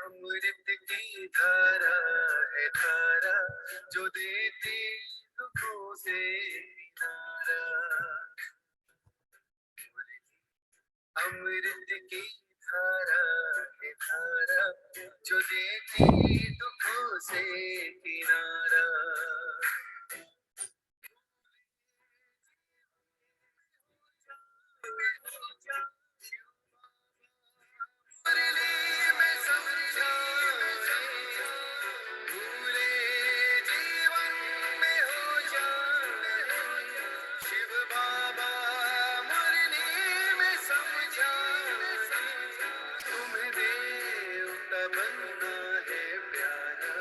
अमृत की धारा है धारा जो देती दुखों से किनारा। अमृत की धारा है धारा जो देती दुखों से किनारा। बनना है प्यारा,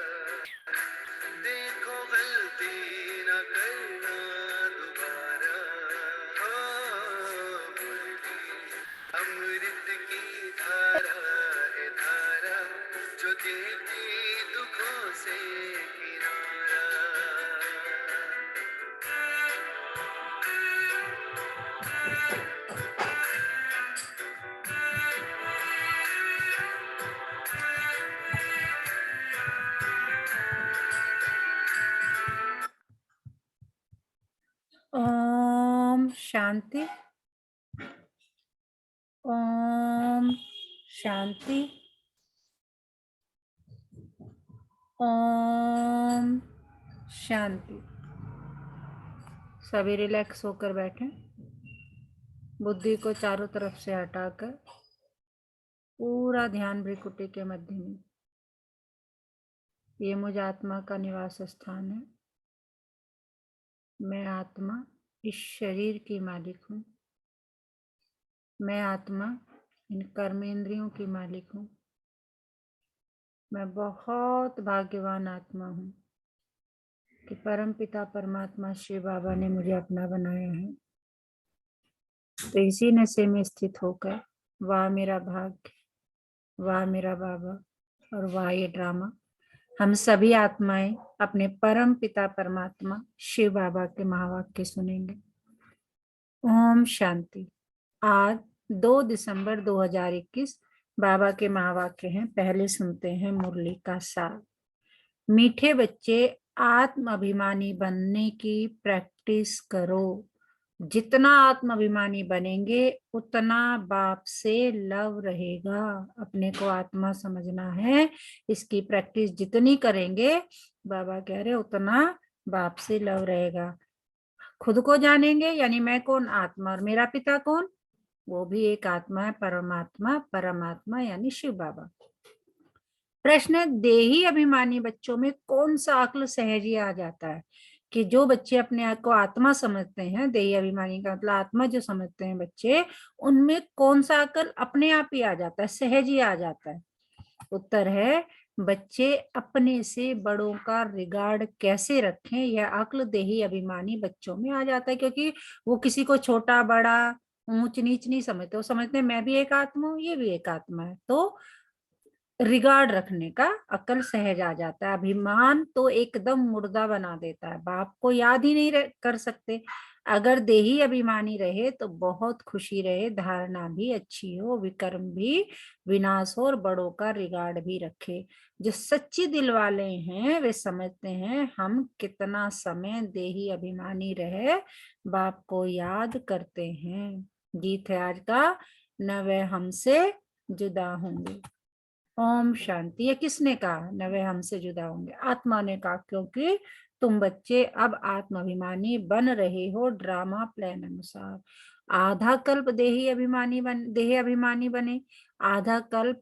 देखो गलती न करना दोबारा। अमृत की धारा है धारा जो देती दुखों से किनारा। ओम शांति। ओम शांति। ओम शांति। सभी रिलैक्स होकर बैठें, बुद्धि को चारों तरफ से हटाकर पूरा ध्यान भ्रिकुटी के मध्य में। ये मुझ आत्मा का निवास स्थान है। मैं आत्मा इस शरीर की मालिक हूँ। मैं आत्मा इन कर्मेंद्रियों की मालिक हूँ। मैं बहुत भाग्यवान आत्मा हूँ कि परमपिता परमात्मा शिव बाबा ने मुझे अपना बनाया है। तो इसी नशे में स्थित होकर वाह मेरा भाग्य, वाह मेरा बाबा और वाह ये ड्रामा, हम सभी आत्माएं अपने परम पिता परमात्मा शिव बाबा के महावाक्य सुनेंगे। ओम शांति। आज 2 दिसंबर 2021 बाबा के महावाक्य हैं। पहले सुनते हैं मुरली का सार। मीठे बच्चे, आत्म अभिमानी बनने की प्रैक्टिस करो। जितना आत्म अभिमानी बनेंगे उतना बाप से लव रहेगा। अपने को आत्मा समझना है, इसकी प्रैक्टिस जितनी करेंगे बाबा कह रहे उतना बाप से लव रहेगा। खुद को जानेंगे यानी मैं कौन, आत्मा, और मेरा पिता कौन, वो भी एक आत्मा है, परमात्मा। परमात्मा यानी शिव बाबा। प्रश्न है, देही अभिमानी बच्चों में कौन सा अक्ल सहज आ जाता है? कि जो बच्चे अपने आप को आत्मा समझते हैं, देही अभिमानी का मतलब आत्मा जो समझते हैं बच्चे, उनमें कौन सा अक्ल अपने आप ही आ जाता है, सहज ही आ जाता है? उत्तर है, बच्चे अपने से बड़ों का रिगार्ड कैसे रखें, यह अक्ल देही अभिमानी बच्चों में आ जाता है। क्योंकि वो किसी को छोटा बड़ा ऊंच नीच नहीं समझते, वो समझते हैं मैं भी एक आत्मा हूँ, ये भी एक आत्मा है। तो रिगार्ड रखने का अक्ल सहज आ जाता है। अभिमान तो एकदम मुर्दा बना देता है, बाप को याद ही नहीं कर सकते। अगर देही अभिमानी रहे तो बहुत खुशी रहे, धारणा भी अच्छी हो, विकर्म भी विनाश हो और बड़ों का रिगार्ड भी रखे। जो सच्ची दिल वाले हैं वे समझते हैं हम कितना समय देही अभिमानी रहे बाप को याद करते हैं। गीत है आज का, न वे हमसे जुदा होंगे। ओम शांति। ये किसने कहा न वे हमसे जुदा होंगे? आत्मा ने कहा, क्योंकि तुम बच्चे अब आत्माभिमानी बन रहे हो ड्रामा प्लान अनुसार। आधा कल्प देही अभिमानी बने, आधा कल्प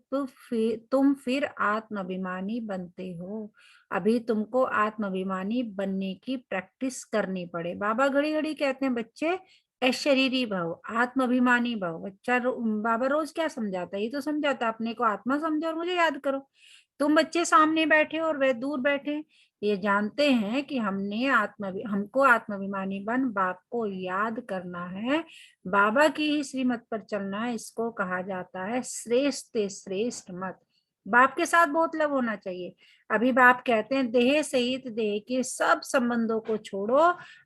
तुम फिर आत्माभिमानी बनते हो। अभी तुमको आत्माभिमानी बनने की प्रैक्टिस करनी पड़े। बाबा घड़ी घड़ी कहते हैं बच्चे अशरीरी भव, आत्माभिमानी भव। बच्चा बाबा रोज क्या समझाता है? ये तो समझाता अपने को आत्मा समझो और मुझे याद करो। तुम बच्चे सामने बैठे और वे दूर बैठे, ये जानते हैं कि हमको आत्माभिमानी बन बाप को याद करना है, बाबा की ही श्रीमत पर चलना है। इसको कहा जाता है श्रेष्ठ श्रेष्ठ मत। बाप के साथ बहुत लव होना चाहिए। अभी बाप कहते हैं देह सहित देह के सब संबंधों को छोड़ो,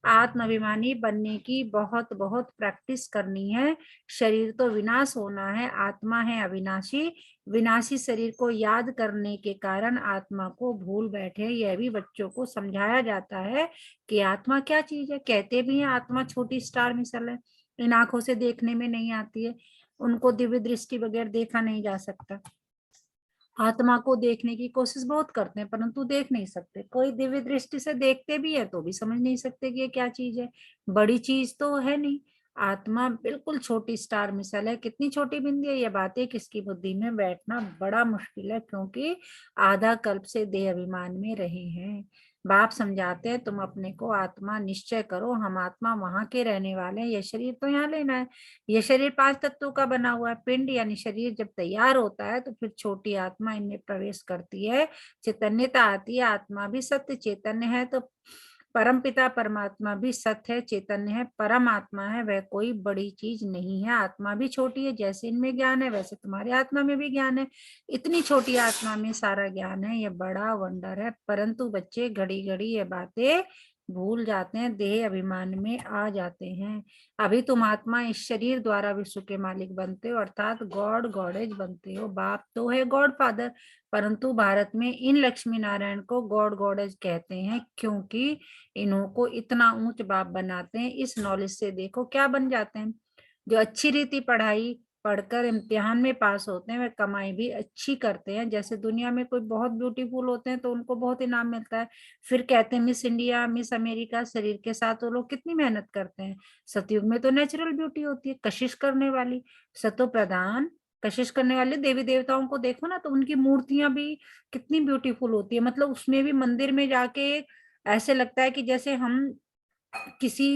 आत्माभिमानी बनने की बहुत बहुत प्रैक्टिस करनी है। शरीर तो विनाश होना है, आत्मा है अविनाशी। विनाशी शरीर को याद करने के कारण आत्मा को भूल बैठे। यह भी बच्चों को समझाया जाता है कि आत्मा क्या चीज है। कहते भी हैं आत्मा छोटी स्टार मिसल है, इन आंखों से देखने में नहीं आती है, उनको दिव्य दृष्टि बगैर देखा नहीं जा सकता। आत्मा को देखने की कोशिश बहुत करते हैं परंतु देख नहीं सकते। कोई दिव्य दृष्टि से देखते भी है तो भी समझ नहीं सकते कि ये क्या चीज है, बड़ी चीज तो है नहीं। आत्मा बिल्कुल छोटी स्टार मिसाल है, कितनी छोटी बिंदी है। ये बातें किसकी बुद्धि में बैठना बड़ा मुश्किल है, क्योंकि आधा कल्प से देह अभिमान में रहे हैं। बाप समझाते हैं तुम अपने को आत्मा निश्चय करो, हम आत्मा वहां के रहने वाले हैं, ये शरीर तो यहाँ लेना है। ये शरीर 5 तत्वों का बना हुआ है। पिंड यानी शरीर जब तैयार होता है तो फिर छोटी आत्मा इनमें प्रवेश करती है, चैतन्यता आती है। आत्मा भी सत्य चैतन्य है तो परम पिता परमात्मा भी सत्य है, चैतन्य है, परम आत्मा है, वह कोई बड़ी चीज नहीं है। आत्मा भी छोटी है, जैसे इनमें ज्ञान है वैसे तुम्हारे आत्मा में भी ज्ञान है। इतनी छोटी आत्मा में सारा ज्ञान है, ये बड़ा वंडर है। परंतु बच्चे घड़ी घड़ी ये बातें भूल जाते हैं, देह अभिमान में आ जाते हैं। अभी तुम आत्मा इस शरीर द्वारा विश्व के मालिक बनते हो, अर्थात गॉड गॉडेज बनते हो। बाप तो है गॉड फादर, परंतु भारत में इन लक्ष्मी नारायण को गॉड गॉडेज कहते हैं, क्योंकि इन्हों को इतना ऊंच बाप बनाते हैं। इस नॉलेज से देखो क्या बन जाते हैं। जो अच्छी रीति पढ़ाई पढ़कर इम्तिहान में पास होते हैं वे कमाई भी अच्छी करते हैं। जैसे दुनिया में कोई बहुत ब्यूटीफुल होते हैं तो उनको बहुत इनाम मिलता है। फिर कहते हैं मिस इंडिया मिस अमेरिका, शरीर के साथ वो लोग कितनी मेहनत करते हैं। सतयुग में तो नेचुरल ब्यूटी होती है, कशिश करने वाली। सतो प्रधान कशिश करने वाले देवी देवताओं को देखो ना, तो उनकी मूर्तियां भी कितनी ब्यूटीफुल होती है। मतलब उसमें भी मंदिर में जाके ऐसे लगता है कि जैसे हम किसी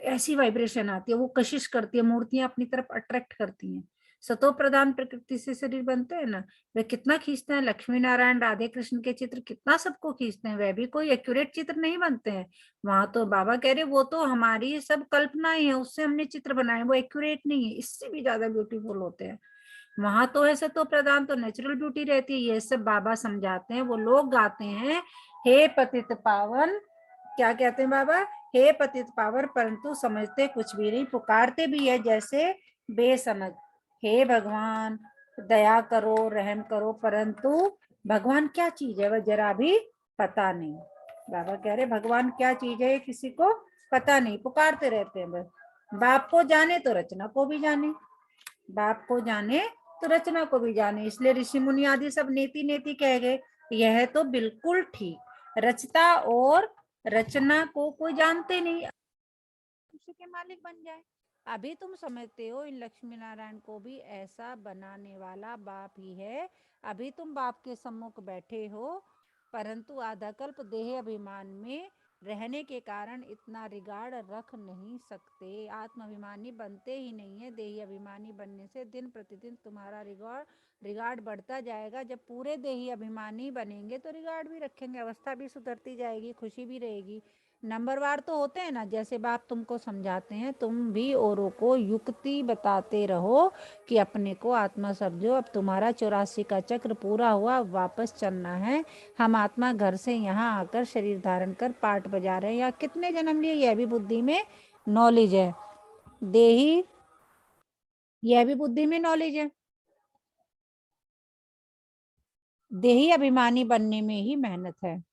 ऐसी वाइब्रेशन आती है, वो कशिश करती है, मूर्तियां अपनी तरफ अट्रैक्ट करती हैं। सतो प्रधान प्रकृति से शरीर बनते हैं ना, वे कितना खींचते हैं। लक्ष्मी नारायण राधे कृष्ण के चित्र कितना सबको खींचते हैं, वह भी कोई एक्यूरेट चित्र नहीं बनते हैं। वहां तो बाबा कह रहे वो तो हमारी सब कल्पनाएं है, उससे हमने चित्र बनाए, वो एक्यूरेट नहीं है, इससे भी ज्यादा ब्यूटीफुल होते हैं। वहां तो है सतो प्रधान, तो नेचुरल ब्यूटी रहती है। ये सब बाबा समझाते हैं। वो लोग गाते हैं हे पतित पावन, क्या कहते हैं बाबा, हे पतित पावन, परंतु समझते कुछ भी नहीं, पुकारते भी है जैसे बेसमझ। हे भगवान दया करो रहम करो, परंतु भगवान क्या चीज है वह जरा भी पता नहीं। बाबा कह रहे भगवान क्या चीज है किसी को पता नहीं, पुकारते रहते हैं बस। बाप को जाने तो रचना को भी जाने, बाप को जाने तो रचना को भी जाने। इसलिए ऋषि मुनि आदि सब नेति नेति कह गए। यह तो बिल्कुल ठीक, रचता और रचना को कोई जानते नहीं, उसी के मालिक बन जाए। अभी तुम समझते हो इन लक्ष्मी नारायण को भी ऐसा बनाने वाला बाप ही है। अभी तुम बाप के सम्मुख बैठे हो, परंतु आधा कल्प देह अभिमान में रहने के कारण इतना रिगार्ड रख नहीं सकते। आत्माभिमानी बनते ही नहीं है। देही अभिमानी बनने से दिन प्रतिदिन तुम्हारा रिगार्ड बढ़ता जाएगा। जब पूरे देही अभिमानी बनेंगे तो रिगार्ड भी रखेंगे, अवस्था भी सुधरती जाएगी, खुशी भी रहेगी। नंबरवार तो होते हैं ना, जैसे बाप तुमको समझाते हैं, तुम भी औरों को युक्ति बताते रहो कि अपने को आत्मा समझो। अब तुम्हारा 84 का चक्र पूरा हुआ, वापस चलना है। हम आत्मा घर से यहाँ आकर शरीर धारण कर पाठ बजा रहे हैं। या कितने जन्म लिए यह भी बुद्धि में नॉलेज है। देही यह भी बुद्धि में नॉलेज है। देही अभिमानी बनने में ही मेहनत है।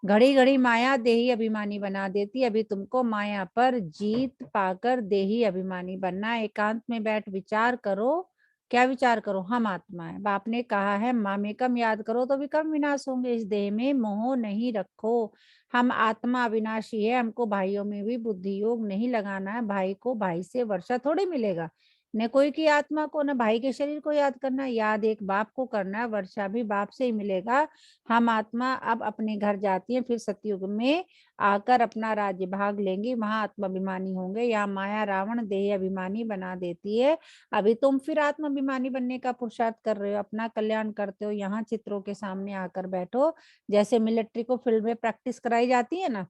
घड़ी घड़ी माया देही अभिमानी बना देती। अभी तुमको माया पर जीत पाकर देही अभिमानी बनना। एकांत में बैठ विचार करो। क्या विचार करो, हम आत्मा है। बाप ने कहा है मामेकम याद करो तो विकर्म विनाश होंगे। इस देह में मोह नहीं रखो, हम आत्मा अविनाशी है। हमको भाइयों में भी बुद्धि योग नहीं लगाना है। भाई को भाई से वर्षा थोड़ी मिलेगा, न कोई की आत्मा को न भाई के शरीर को याद करना। याद एक बाप को करना है, वर्षा भी बाप से ही मिलेगा। हम आत्मा अब अपने घर जाती है, फिर सतयुग में आकर अपना राज्य भाग लेंगी, वहां आत्माभिमानी होंगे। यहाँ माया रावण देह अभिमानी बना देती है। अभी तुम फिर आत्माभिमानी बनने का पुरुषार्थ कर रहे हो, अपना कल्याण करते हो। यहाँ चित्रों के सामने आकर बैठो, जैसे मिलिट्री को फील्ड में प्रैक्टिस कराई जाती है ना,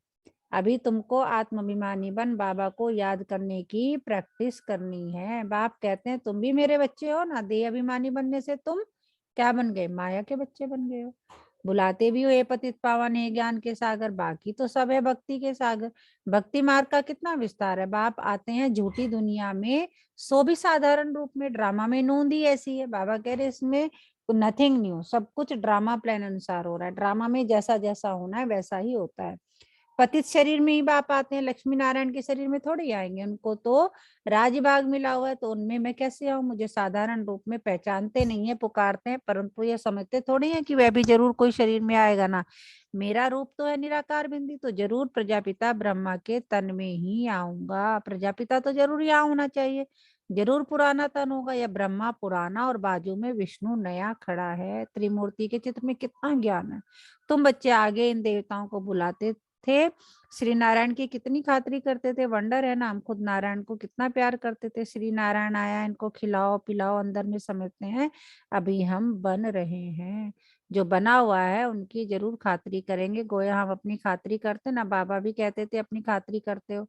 अभी तुमको आत्माभिमानी बन बाबा को याद करने की प्रैक्टिस करनी है। बाप कहते हैं तुम भी मेरे बच्चे हो ना, देह अभिमानी बनने से तुम क्या बन गए? माया के बच्चे बन गए हो। बुलाते भी हो हे पतित पावन हे ज्ञान के सागर, बाकी तो सब है भक्ति के सागर। भक्ति मार्ग का कितना विस्तार है। बाप आते हैं झूठी दुनिया में, सो भी साधारण रूप में। ड्रामा में नोंद ही ऐसी है। बाबा कह रहे इसमें नथिंग न्यू, सब कुछ ड्रामा प्लान अनुसार हो रहा है। ड्रामा में जैसा जैसा होना है वैसा ही होता है। पतित शरीर में ही बाप आते हैं, लक्ष्मी नारायण के शरीर में थोड़ी आएंगे। उनको तो राजभाग मिला हुआ है, तो उनमें मैं कैसे आऊं? मुझे साधारण रूप में पहचानते नहीं है, पुकारते हैं, परंतु ये समझते थोड़ी है कि वह भी जरूर कोई शरीर में आएगा ना। मेरा रूप तो है निराकार बिंदी, तो जरूर प्रजापिता ब्रह्मा के तन में ही आऊंगा। प्रजापिता तो जरूर यहाँ होना चाहिए। जरूर पुराना तन होगा, या ब्रह्मा पुराना और बाजू में विष्णु नया खड़ा है। त्रिमूर्ति के चित्र में कितना ज्ञान है। तुम बच्चे आगे इन देवताओं को बुलाते थे, श्री नारायण की कितनी खातिरी करते थे। वंडर है ना, हम खुद नारायण को कितना प्यार करते थे। श्री नारायण आया, इनको खिलाओ पिलाओ, अंदर में समझते हैं। अभी हम बन रहे हैं, जो बना हुआ है उनकी जरूर खातिरी करेंगे। गोया हम अपनी खातिरी करते ना, बाबा भी कहते थे अपनी खातिरी करते हो।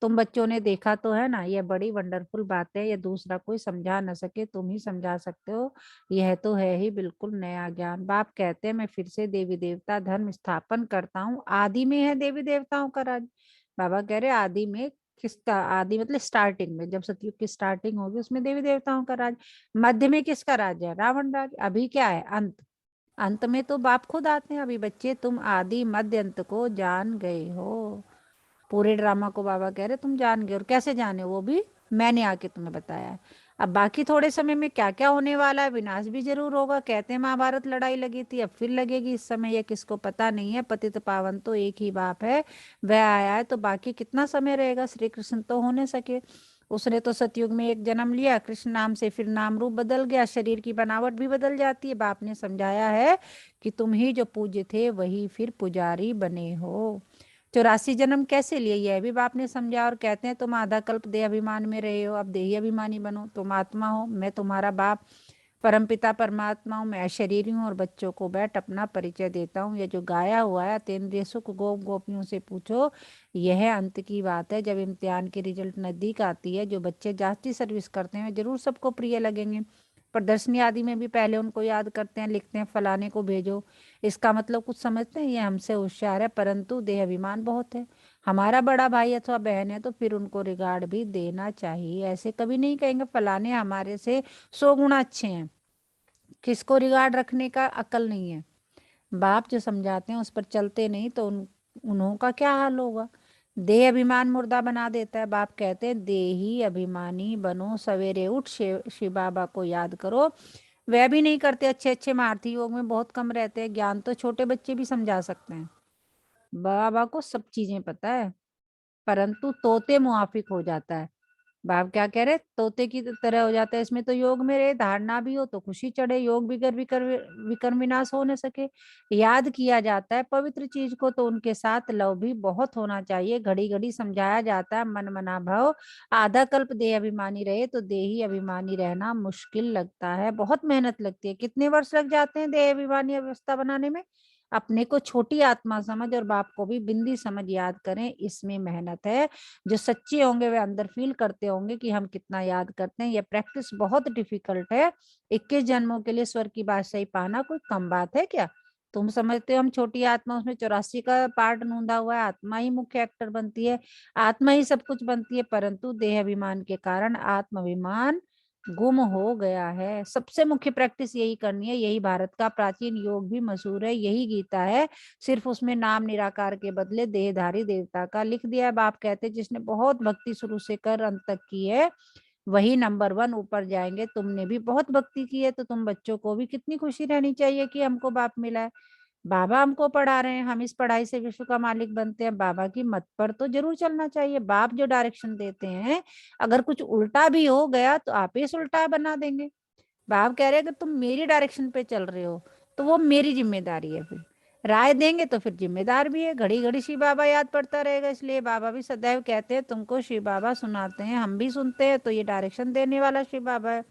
तुम बच्चों ने देखा तो है ना, ये बड़ी वंडरफुल बात है। ये दूसरा कोई समझा न सके, तुम ही समझा सकते हो। यह तो है ही बिल्कुल नया ज्ञान। बाप कहते हैं मैं फिर से देवी देवता धर्म स्थापन करता हूँ। आदि में है देवी देवताओं का राज। बाबा कह रहे आदि में किसका? आदि मतलब स्टार्टिंग में, जब सतयुग की स्टार्टिंग होगी उसमें देवी देवताओं का राज। मध्य में किसका राज है? रावण राज। अभी क्या है? अंत। अंत में तो बाप खुद आते हैं। अभी बच्चे तुम आदि मध्य अंत को जान गए हो। पूरे ड्रामा को बाबा कह रहे तुम जान गए। और कैसे जाने? वो भी मैंने आके तुम्हें बताया है। अब बाकी थोड़े समय में क्या क्या होने वाला है, विनाश भी जरूर होगा। कहते हैं महाभारत लड़ाई लगी थी, अब फिर लगेगी। इस समय यह किसको पता नहीं है। पतित पावन तो एक ही बाप है, वह आया है, तो बाकी कितना समय रहेगा। श्री कृष्ण तो हो नहीं सके। उसने तो सतयुग में एक जन्म लिया, कृष्ण नाम से, फिर नाम रूप बदल गया, शरीर की बनावट भी बदल जाती है। बाप ने समझाया है कि तुम ही जो पूज्य थे वही फिर पुजारी बने हो। 84 जन्म कैसे लिए, यह भी बाप ने समझा। और कहते हैं तुम आधा कल्प देह अभिमान में रहे हो, अब देही अभिमानी बनो। तुम आत्मा हो, मैं तुम्हारा बाप परमपिता परमात्मा हूँ। मैं अशरीरी हूँ। और बच्चों को बैठ अपना परिचय देता हूँ। ये जो गाया हुआ है अतीन्द्रिय सुख गोप गोपियों से पूछो, यह अंत की बात है। जब इम्तिहान की रिजल्ट नजदीक आती है, जो बच्चे जाति सर्विस करते हैं जरूर सबको प्रिय लगेंगे। प्रदर्शनी आदि में भी पहले उनको याद करते हैं, लिखते हैं फलाने को भेजो। इसका मतलब कुछ समझते हैं? ये हमसे होशियार है, परंतु देह अभिमान बहुत है। हमारा बड़ा भाई अथवा बहन है तो फिर उनको रिगार्ड भी देना चाहिए। ऐसे कभी नहीं कहेंगे फलाने हमारे से 100 गुना अच्छे हैं। किसको रिगार्ड रखने का अकल नहीं है। बाप जो समझाते हैं उस पर चलते नहीं तो उन्हों का क्या हाल होगा। देह अभिमान मुर्दा बना देता है। बाप कहते हैं देही अभिमानी बनो, सवेरे उठ शिव बाबा को याद करो। वह भी नहीं करते। अच्छे अच्छे महारथी योग में बहुत कम रहते हैं। ज्ञान तो छोटे बच्चे भी समझा सकते हैं। बाबा को सब चीजें पता है, परंतु तोते मुआफिक हो जाता है। बाप क्या कह रहे? तोते की तरह हो जाता है। इसमें तो योग में रहे, धारणा भी हो तो खुशी चढ़े। योग बिगर विकर्म विनाश हो न सके। याद किया जाता है पवित्र चीज को, तो उनके साथ लव भी बहुत होना चाहिए। घड़ी घड़ी समझाया जाता है मन मना भाव। आधा कल्प देह अभिमानी रहे तो देही अभिमानी रहना मुश्किल लगता है, बहुत मेहनत लगती है। कितने वर्ष लग जाते हैं देह अभिमानी अवस्था बनाने में। अपने को छोटी आत्मा समझ और बाप को भी बिंदी समझ याद करें, इसमें मेहनत है। जो सच्चे होंगे वे अंदर फील करते होंगे कि हम कितना याद करते हैं। यह प्रैक्टिस बहुत डिफिकल्ट है। 21 जन्मों के लिए स्वर्ग की बादशाही पाना कोई कम बात है क्या? तुम समझते हो हम छोटी आत्मा, उसमें 84 का पार्ट नूंदा हुआ है। आत्मा ही मुख्य एक्टर बनती है, आत्मा ही सब कुछ बनती है, परंतु देह अभिमान के कारण आत्माभिमान गुम हो गया है। सबसे मुख्य प्रैक्टिस यही करनी है। यही भारत का प्राचीन योग भी मशहूर है, यही गीता है। सिर्फ उसमें नाम निराकार के बदले देहधारी देवता का लिख दिया है। बाप कहते हैं जिसने बहुत भक्ति शुरू से कर अंत तक की है वही नंबर 1 ऊपर जाएंगे। तुमने भी बहुत भक्ति की है, तो तुम बच्चों को भी कितनी खुशी रहनी चाहिए कि हमको बाप मिला है। बाबा हमको पढ़ा रहे हैं, हम इस पढ़ाई से विश्व का मालिक बनते हैं। बाबा की मत पर तो जरूर चलना चाहिए। बाप जो डायरेक्शन देते हैं, अगर कुछ उल्टा भी हो गया तो आप ही उल्टा बना देंगे। बाप कह रहे हैं कि तुम मेरी डायरेक्शन पे चल रहे हो तो वो मेरी जिम्मेदारी है। फिर राय देंगे तो फिर जिम्मेदार भी है। घड़ी घड़ी शिव बाबा याद पड़ता रहेगा। इसलिए बाबा भी सदैव कहते हैं तुमको शिव बाबा सुनाते हैं, हम भी सुनते हैं, तो ये डायरेक्शन देने वाला शिव बाबा है।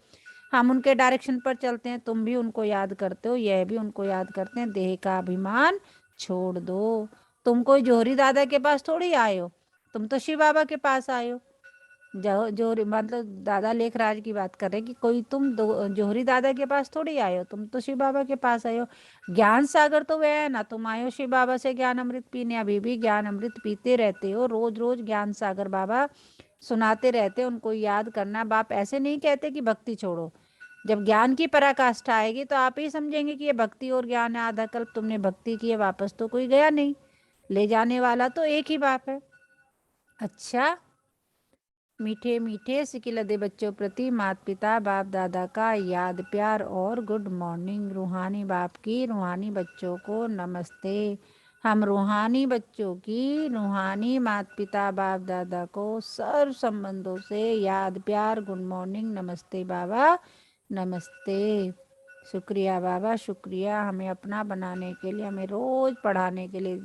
हम उनके डायरेक्शन पर चलते हैं। तुम भी उनको याद करते हो, यह भी उनको याद करते हैं। देह का अभिमान छोड़ दो। तुम कोई जोहरी दादा के पास थोड़ी आए हो, तुम तो शिव बाबा के पास आए हो। जोहरी मतलब दादा लेखराज की बात कर रहे हैं कि कोई तुम जोहरी दादा के पास थोड़ी आए हो, तुम तो शिव बाबा के पास आए हो। ज्ञान सागर तो वह है ना, तुम आए हो शिव बाबा से ज्ञान अमृत पीने, अभी भी ज्ञान अमृत पीते रहते हो, रोज रोज ज्ञान सागर बाबा सुनाते रहते हैं, उनको याद करना। बाप ऐसे नहीं कहते कि भक्ति छोड़ो, जब ज्ञान की पराकाष्ठा आएगी तो आप ही समझेंगे कि ये भक्ति और ज्ञान है। आधा कल्प तुमने भक्ति की है, वापस तो कोई गया नहीं, ले जाने वाला तो एक ही बाप है। अच्छा, मीठे मीठे सिकिलदे बच्चों प्रति माता पिता बाप दादा का याद प्यार और गुड मॉर्निंग। रूहानी बाप की रूहानी बच्चों को नमस्ते। हम रूहानी बच्चों की रूहानी माता पिता बाप दादा को सर्व संबंधों से याद प्यार गुड मॉर्निंग नमस्ते बाबा नमस्ते। शुक्रिया बाबा शुक्रिया, हमें अपना बनाने के लिए, हमें रोज पढ़ाने के लिए।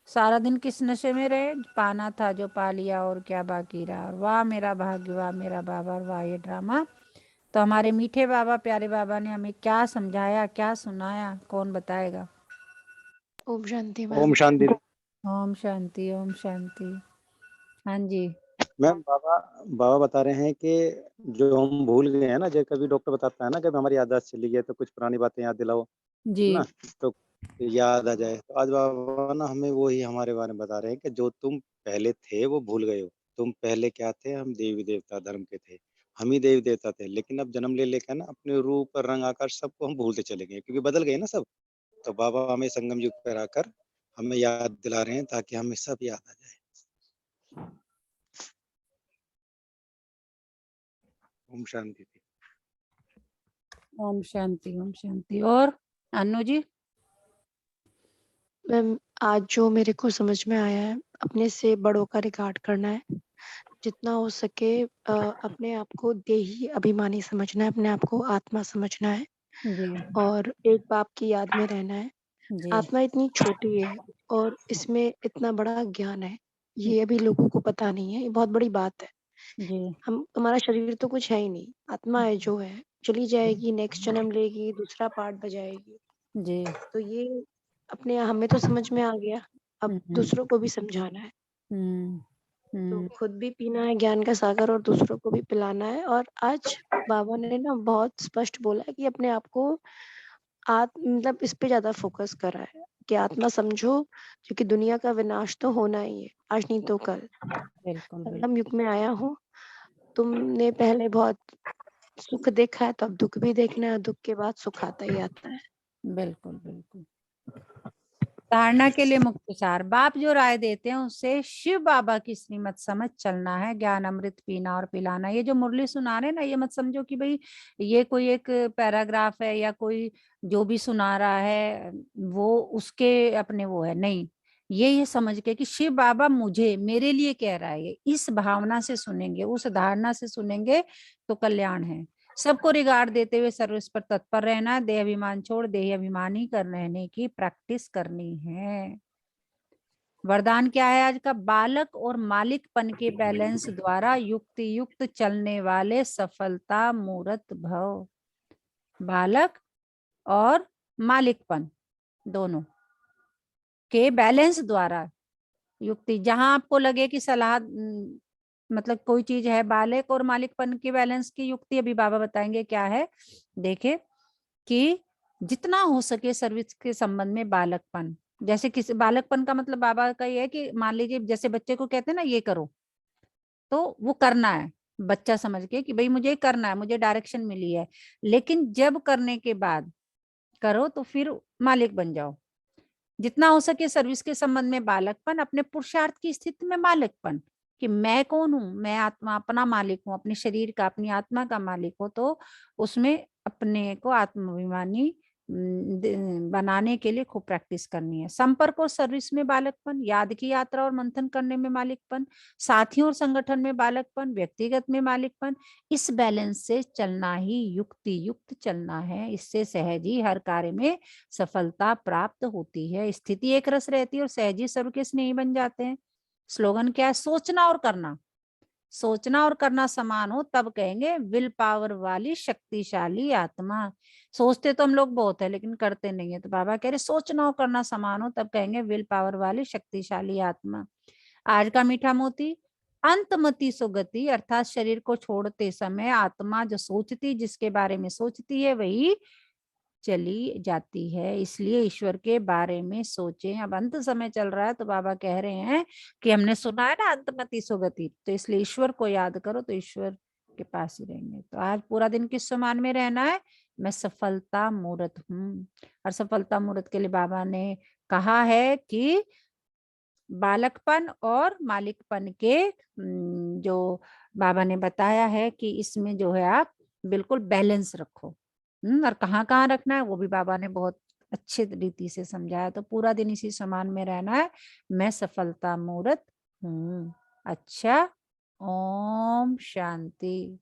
सारा दिन किस नशे में रहे, पाना था जो पा लिया और क्या बाकी रहा। वाह मेरा भाग्य, वाह मेरा बाबा, वाह ये ड्रामा। तो हमारे मीठे बाबा प्यारे बाबा ने हमें क्या समझाया, क्या सुनाया, कौन बताएगा? ओम शांति ओम मैम। शांति। ओम शांति ओम शांति। हाँ जी मैम बाबा बाबा बता रहे हैं कि जो हम भूल गए हैं ना, जब कभी डॉक्टर बताता है ना, जब हमारी याददाश्त चली गई तो कुछ पुरानी बातें याद दिलाओ जी ना, तो याद आ जाए। तो आज बाबा ना हमें वही हमारे बारे में बता रहे हैं कि जो तुम पहले थे वो भूल गए हो। तुम पहले क्या थे? हम देवी देवता धर्म के थे, हम ही देवी देवता थे, लेकिन अब जन्म ले लेकर ना अपने रूप रंग आकार सबको हम भूलते चले गए, क्योंकि बदल गए ना सब। तो बाबा हमें संगम युग पर आकर हमें याद दिला रहे हैं ताकि हमें सब याद आ जाए। ओम शांति थी। ओम शांति ओम शांति। और अनु जी? मैम आज जो मेरे को समझ में आया है, अपने से बड़ों का रिगार्ड करना है, जितना हो सके अपने आप को देही अभिमानी समझना है, अपने आप को आत्मा समझना है जी और एक बाप की याद में रहना है। जी आत्मा इतनी छोटी है और इसमें इतना बड़ा ज्ञान है, ये अभी लोगों को पता नहीं है, ये बहुत बड़ी बात है। जी हम हमारा शरीर तो कुछ है ही नहीं, आत्मा है जो है, चली जाएगी, नेक्स्ट जन्म लेगी, दूसरा पार्ट बजाएगी। जी। तो ये अपने हमें तो समझ में आ गया, अब हम्म दूसरों को भी समझाना है। हम्म तो हम्म खुद भी पीना है ज्ञान का सागर और दूसरों को भी पिलाना है। और आज बाबा ने ना बहुत स्पष्ट बोला है कि अपने आप को मतलब इस पे ज्यादा फोकस करा है कि आत्मा समझो, क्योंकि दुनिया का विनाश तो होना ही है, आज नहीं तो कल। बिल्कुल बिल्कुल संगम युग में आया हूँ, तुमने पहले बहुत सुख देखा है तो अब दुख भी देखना है, दुख के बाद सुख आता ही आता है। बिल्कुल बिल्कुल। धारणा के लिए मुख्य सार, बाप जो राय देते हैं उससे शिव बाबा की श्रीमत समझ चलना है, ज्ञान अमृत पीना और पिलाना। ये जो मुरली सुना रहे हैं ना, ये मत समझो कि भाई ये कोई एक पैराग्राफ है या कोई जो भी सुना रहा है वो उसके अपने वो है, नहीं। ये समझ के कि शिव बाबा मुझे मेरे लिए कह रहा है, इस भावना से सुनेंगे, उस धारणा से सुनेंगे तो कल्याण है। सबको रिगार्ड देते हुए सर्विस पर तत्पर रहना, देह अभिमान छोड़ देह अभिमानी कर रहने की प्रैक्टिस करनी है। वरदान क्या है आज का? बालक और मालिकपन के बैलेंस द्वारा युक्ति युक्त चलने वाले सफलता मूर्त भव। बालक और मालिकपन दोनों के बैलेंस द्वारा युक्ति, जहां आपको लगे कि सलाह मतलब कोई चीज है, बालक और मालिकपन के बैलेंस की युक्ति अभी बाबा बताएंगे क्या है। देखे कि जितना हो सके सर्विस के संबंध में बालकपन, जैसे किसी बालकपन का मतलब बाबा का ये है कि मान लीजिए जैसे बच्चे को कहते हैं ना ये करो, तो वो करना है, बच्चा समझ के कि भाई मुझे ये करना है, मुझे डायरेक्शन मिली है। लेकिन जब करने के बाद करो तो फिर मालिक बन जाओ। जितना हो सके सर्विस के संबंध में बालकपन, अपने पुरुषार्थ की स्थिति में मालिकपन, कि मैं कौन हूं, मैं आत्मा अपना मालिक हूँ, अपने शरीर का अपनी आत्मा का मालिक हो, तो उसमें अपने को आत्माभिमानी बनाने के लिए खूब प्रैक्टिस करनी है। संपर्क और सर्विस में बालकपन, याद की यात्रा और मंथन करने में मालिकपन, साथियों और संगठन में बालकपन, व्यक्तिगत में मालिकपन। इस बैलेंस से चलना ही युक्ति युक्त चलना है, इससे सहज ही हर कार्य में सफलता प्राप्त होती है। स्थिति एक रस रहती है और सहजी सर्व के स्नेही बन जाते हैं। स्लोगन क्या है? सोचना और करना, सोचना और करना समान हो तब कहेंगे विल पावर वाली शक्तिशाली आत्मा। सोचते तो हम लोग बहुत है लेकिन करते नहीं है, तो बाबा कह रहे सोचना और करना समान हो तब कहेंगे विल पावर वाली शक्तिशाली आत्मा। आज का मीठा मोती, अंतमति सो गति, अर्थात शरीर को छोड़ते समय आत्मा जो सोचती, जिसके बारे में सोचती है वही चली जाती है। इसलिए ईश्वर के बारे में सोचें। अब अंत समय चल रहा है तो बाबा कह रहे हैं कि हमने सुना है ना अंतमति सो गति, तो इसलिए ईश्वर को याद करो तो ईश्वर के पास ही रहेंगे। तो आज पूरा दिन किस समान में रहना है? मैं सफलता मूर्त हूँ। और सफलता मूर्त के लिए बाबा ने कहा है कि बालकपन और मालिकपन के जो बाबा ने बताया है कि इसमें जो है आप बिल्कुल बैलेंस रखो। और कहाँ कहाँ रखना है वो भी बाबा ने बहुत अच्छे रीति से समझाया। तो पूरा दिन इसी समान में रहना है। मैं सफलता मूर्त हूँ। अच्छा, ओम शांति।